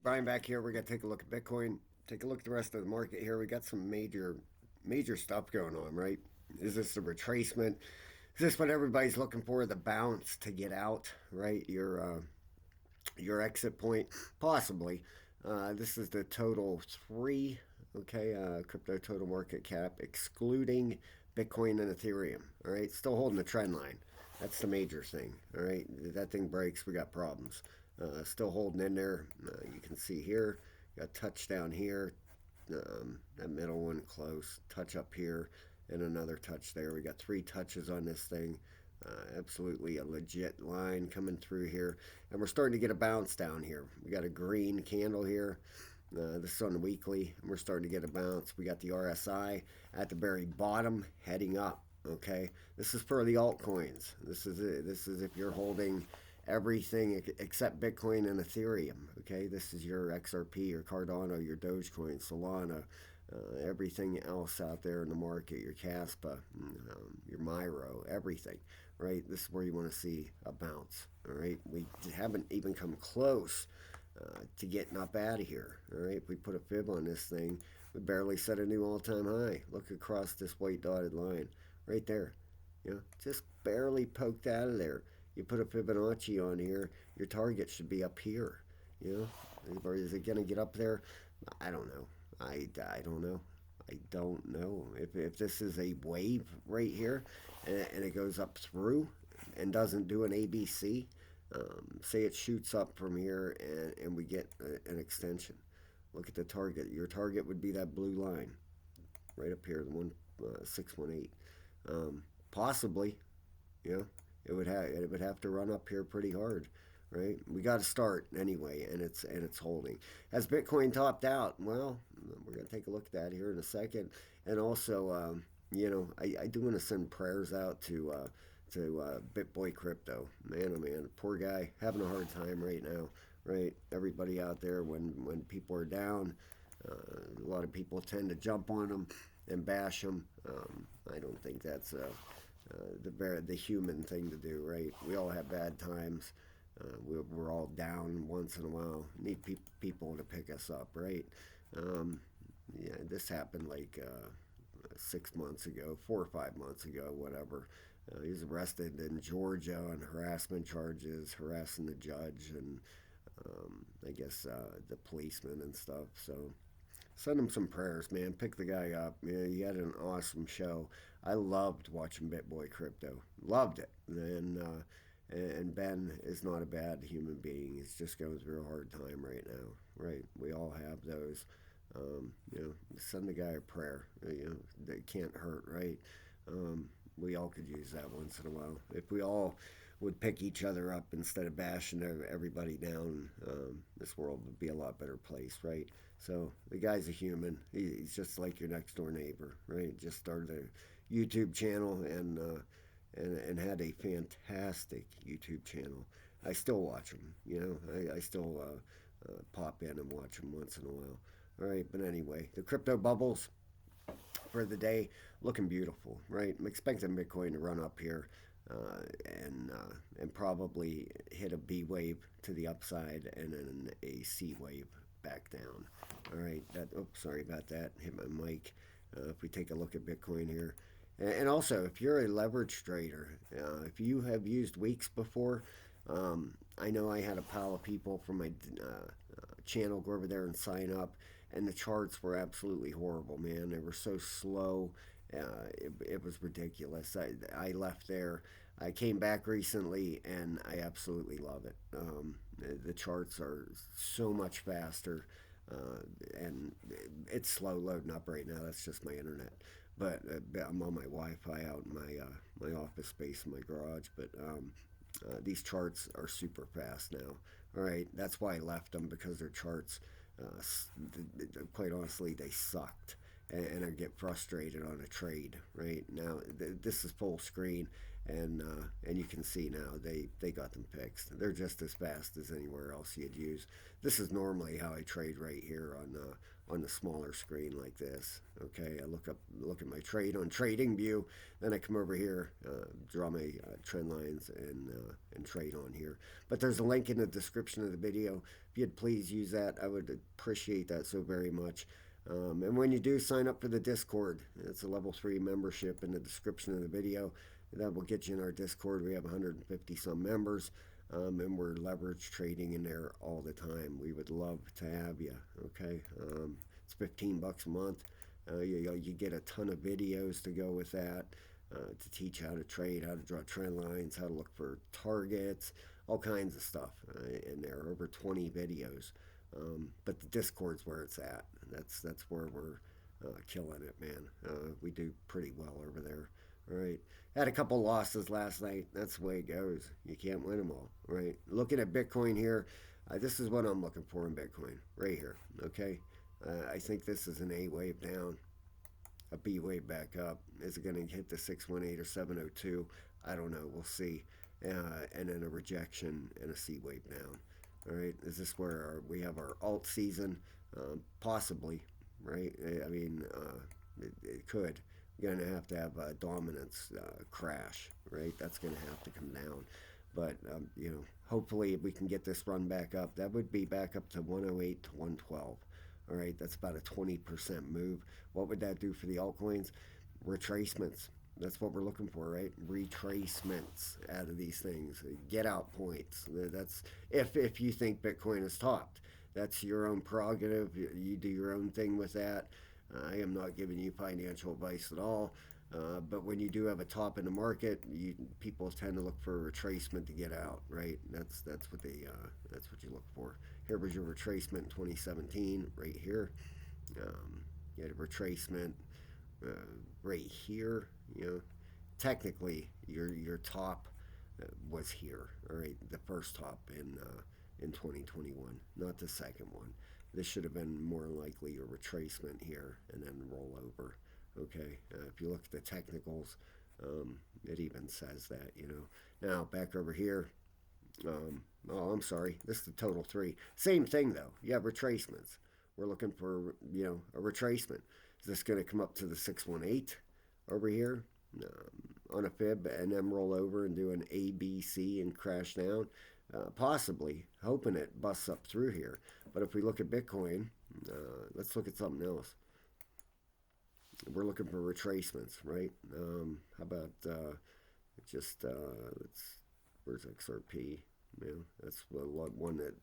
Brian back here. We're going to take a look at Bitcoin, take a look at the rest of the market here. We got some major stuff going on, right? Is this the retracement? Is this what everybody's looking for? The bounce to get out, right? Your exit point, possibly. This is the total three, okay, crypto total market cap, excluding Bitcoin and Ethereum. All right, still holding the trend line. That's the major thing. All right, that thing breaks, we got problems. Still holding in there. You can see here, got touchdown here. That middle one close. Touch up here, and another touch there. We got three touches on this thing. Absolutely a legit line coming through here, and we're starting to get a bounce down here. We got a green candle here. This is on the weekly, and we're starting to get a bounce. We got the RSI at the very bottom, heading up. Okay, this is for the altcoins. This is it. This is if you're holding everything except Bitcoin and Ethereum. Okay, this is your XRP, your Cardano, your Dogecoin, Solana, everything else out there in the market, your KASPA, your Myro, everything, right? This is where you want to see a bounce, all right? We haven't even come close to getting up out of here, all right? If we put a fib on this thing, we barely set a new all-time high. Look across this white dotted line right there. Just barely poked out of there. You put a Fibonacci on here, your target should be up here. Or is it going to get up there? I don't know. I don't know. I don't know. If this is a wave right here and it goes up through and doesn't do an ABC, say it shoots up from here and we get an extension. Look at the target. Your target would be that blue line right up here, the 618. Possibly, it would have to run up here pretty hard, right? We got to start anyway, and it's holding. Has Bitcoin topped out? Well, we're gonna take a look at that here in a second, and also, I do want to send prayers out to Bitboy crypto. Man, oh man, poor guy having a hard time right now, right? Everybody out there, when people are down, a lot of people tend to jump on them and bash them. I don't think that's the human thing to do, right? We all have bad times. We're all down once in a while. Need people to pick us up, right? This happened like 6 months ago, 4 or 5 months ago, whatever. He was arrested in Georgia on harassment charges, harassing the judge and I guess the policeman and stuff. So send him some prayers, man. Pick the guy up. Yeah, he had an awesome show. I loved watching Bitboy Crypto. Loved it. And Ben is not a bad human being. He's just going through a hard time right now. Right? We all have those. Send the guy a prayer. That can't hurt, right? We all could use that once in a while. If we all would pick each other up instead of bashing everybody down, this world would be a lot better place, right? So the guy's a human. He's just like your next door neighbor, right? Just started a YouTube channel and had a fantastic YouTube channel. I still watch him. I still pop in and watch him once in a while. All right, but anyway, the crypto bubbles for the day looking beautiful, right? I'm expecting Bitcoin to run up here and probably hit a B wave to the upside and then a C wave back down. All right, sorry about that. Hit my mic. If we take a look at Bitcoin here. And also, if you're a leverage trader, if you have used weeks before, I know I had a pile of people from my channel go over there and sign up, and the charts were absolutely horrible, man. They were so slow. It was ridiculous. I left there. I came back recently, and I absolutely love it. The charts are so much faster. And it's slow loading up right now. That's just my internet. But I'm on my Wi-Fi out in my office space in my garage. But these charts are super fast now. All right, that's why I left them, because their charts, quite honestly, they sucked. And I get frustrated on a trade. Right now, this is full screen, and you can see now they got them fixed. They're just as fast as anywhere else you'd use. This is normally how I trade right here on the smaller screen like this. Okay, I look at my trade on Trading View, then I come over here, draw my trend lines and trade on here. But there's a link in the description of the video. If you'd please use that, I would appreciate that so very much. And when you do sign up for the Discord, it's a level 3 membership in the description of the video. That will get you in our Discord. We have 150 some members. And we're leverage trading in there all the time. We would love to have you. Okay, it's $15 a month. You get a ton of videos to go with that to teach how to trade, how to draw trend lines, how to look for targets, all kinds of stuff in there. Over 20 videos. But the Discord's where it's at. That's where we're killing it, man. We do pretty well over there. All right. Had a couple losses last night. That's the way it goes. You can't win them all. Right. Looking at Bitcoin here, this is what I'm looking for in Bitcoin. Right here. Okay. I think this is an A wave down, a B wave back up. Is it going to hit the 618 or 702? I don't know. We'll see. And then a rejection and a C wave down. All right. Is this where we have our alt season? Possibly. Right. I mean, it could. You're going to have a dominance crash, right? That's going to have to come down. But, hopefully we can get this run back up. That would be back up to 108 to 112. All right, that's about a 20% move. What would that do for the altcoins? Retracements. That's what we're looking for, right? Retracements out of these things. Get out points. That's if you think Bitcoin is topped. That's your own prerogative. You do your own thing with that. I am not giving you financial advice at all. But when you do have a top in the market, people tend to look for a retracement to get out, right? That's what you look for. Here was your retracement in 2017, right here. You had a retracement right here. Technically, your top was here, all right? The first top in 2021, not the second one. This should have been more likely a retracement here and then roll over. Okay, if you look at the technicals, it even says that. Now back over here. I'm sorry. This is the total 3. Same thing though. You have retracements. We're looking for a retracement. Is this going to come up to the 618 over here on a fib and then roll over and do an ABC and crash down? Possibly, hoping it busts up through here. But if we look at Bitcoin, let's look at something else. We're looking for retracements, right? How about where's XRP? That's one that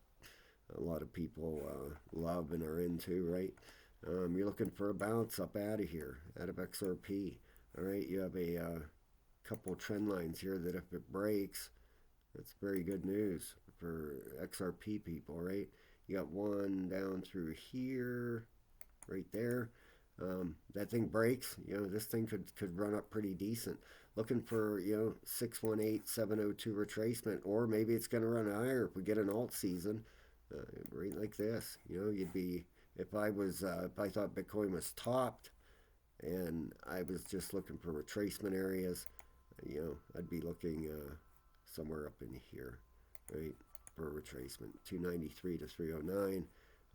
a lot of people love and are into, right? You're looking for a bounce up out of here, out of XRP. All right, you have a couple trend lines here that if it breaks, that's very good news for XRP people, right? You got one down through here, right there. That thing breaks, this thing could run up pretty decent. Looking for 618, 702 retracement, or maybe it's going to run higher if we get an alt season, right like this. You'd be if I thought Bitcoin was topped, and I was just looking for retracement areas. I'd be looking somewhere up in here, right, for a retracement, 293 to 309,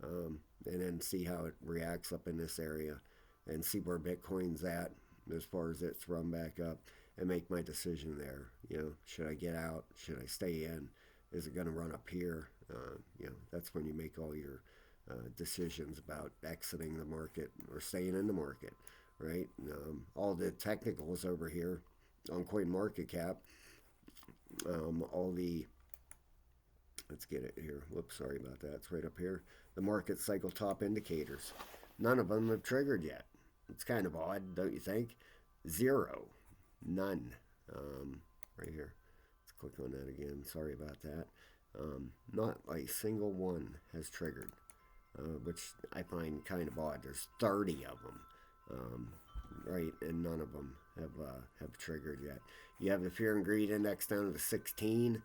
and then see how it reacts up in this area, and see where Bitcoin's at as far as its run back up, and make my decision there. Should I get out? Should I stay in? Is it going to run up here? That's when you make all your decisions about exiting the market or staying in the market, right? All the technicals over here on CoinMarketCap, let's get it here. Whoops, sorry about that. It's right up here. The market cycle top indicators. None of them have triggered yet. It's kind of odd, don't you think? 0. None. Right here. Let's click on that again. Sorry about that. Not a single one has triggered, which I find kind of odd. There's 30 of them, right, and none of them have triggered yet. You have the fear and greed index down to 16.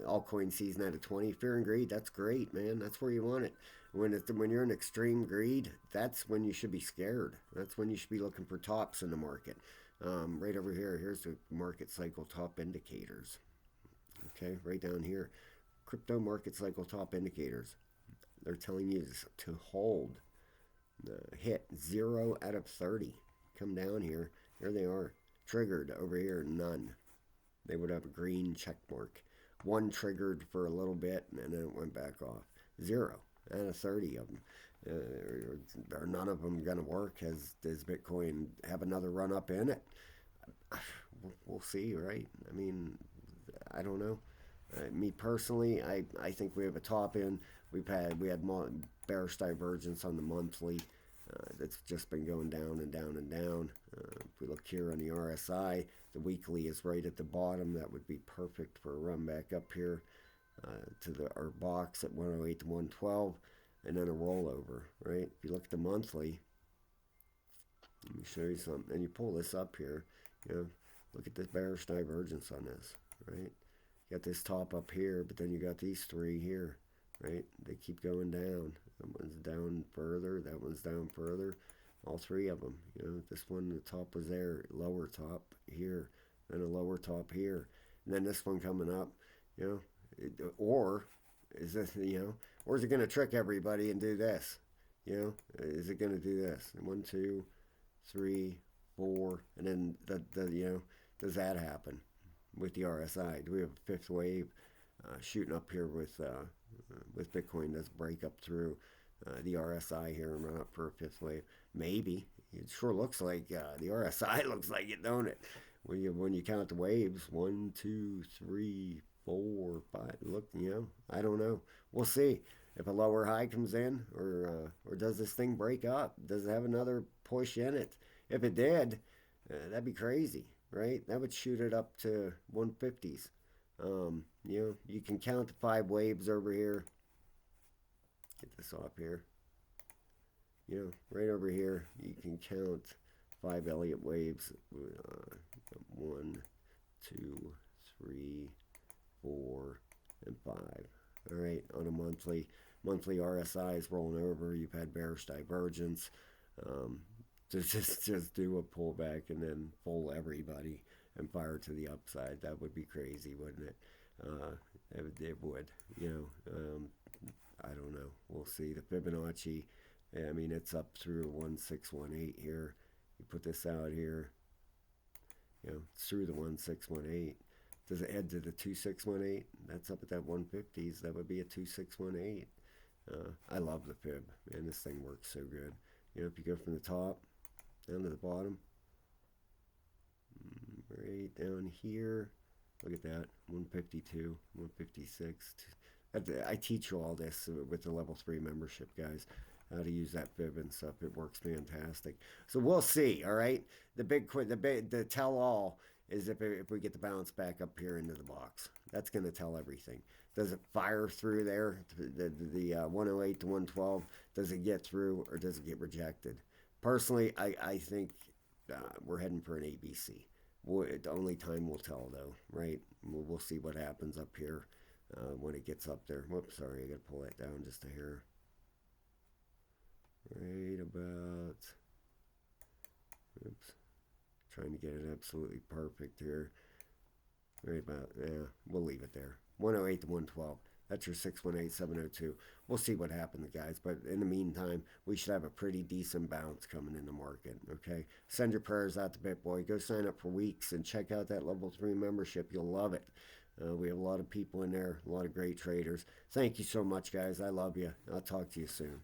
Altcoin season out of 20. Fear and greed, that's great, man. That's where you want it. When you're in extreme greed, that's when you should be scared. That's when you should be looking for tops in the market. Right over here, here's the market cycle top indicators. Okay, right down here. Crypto market cycle top indicators. They're telling you to hold. hit 0 out of 30. Come down here. Here they are. Triggered over here, none. They would have a green check mark. One triggered for a little bit and then it went back off. 0 out of 30 of them. Are none of them going to work? Does Bitcoin have another run up in it? We'll see, right? I mean, I don't know. Me personally, I think we have a top in. We had bearish divergence on the monthly. It's just been going down and down and down. If we look here on the RSI, the weekly is right at the bottom. That would be perfect for a run back up here to our box at 108 to 112, and then a rollover, right? If you look at the monthly, let me show you something. And you pull this up here, you know, look at this bearish divergence on this, right? You got this top up here, but then you got these three here, right? They keep going down. That one's down further. That one's down further. All three of them. You know, this one, the top was there, lower top here, then a lower top here, and then this one coming up. You know, or is this, you know, or is it going to trick everybody and do this? You know, is it going to do this? 1, 2, 3, 4, and then the you know, does that happen with the RSI? Do we have a fifth wave shooting up here with Bitcoin? Does break up through the RSI here and run up for a fifth wave? Maybe. It sure looks like the RSI looks like it, don't it? When you count the waves, 1, 2, 3, 4, 5. Look, you know, I don't know. We'll see if a lower high comes in, or does this thing break up? Does it have another push in it? If it did, that'd be crazy, right? That would shoot it up to 150s. You know, you can count the 5 waves over here. Get this off here. You know, right over here, you can count 5 Elliott waves. 1, 2, 3, 4, and 5. All right, on a monthly RSI is rolling over. You've had bearish divergence. Just do a pullback and then pull everybody and fire to the upside. That would be crazy, wouldn't it? It would. You know, I don't know. We'll see. The Fibonacci, I mean, it's up through 1618 here. You put this out here, you know, it's through the 1618. Does it head to the 2618? That's up at that 150s. That would be a 2618. I love the fib, man. This thing works so good. You know, if you go from the top down to the bottom, right down here, look at that, 152, 156. I teach you all this with the level 3 membership, guys, how to use that fib and stuff. It works fantastic. So we'll see. All right, the tell all is if we get the bounce back up here into the box. That's going to tell everything. Does it fire through there, the 108 to 112? Does it get through, or does it get rejected? Personally, I think we're heading for an ABC. Only time will tell, though, right? We'll see what happens up here when it gets up there. Whoops, sorry, I got to pull that down just a hair. Right about, oops, trying to get it absolutely perfect here. Right about, yeah, we'll leave it there. 108 to 112. That's your 618702. We'll see what happens, guys. But in the meantime, we should have a pretty decent bounce coming in the market, okay? Send your prayers out to Bitboy. Go sign up for weeks and check out that level 3 membership. You'll love it. We have a lot of people in there, a lot of great traders. Thank you so much, guys. I love you. I'll talk to you soon.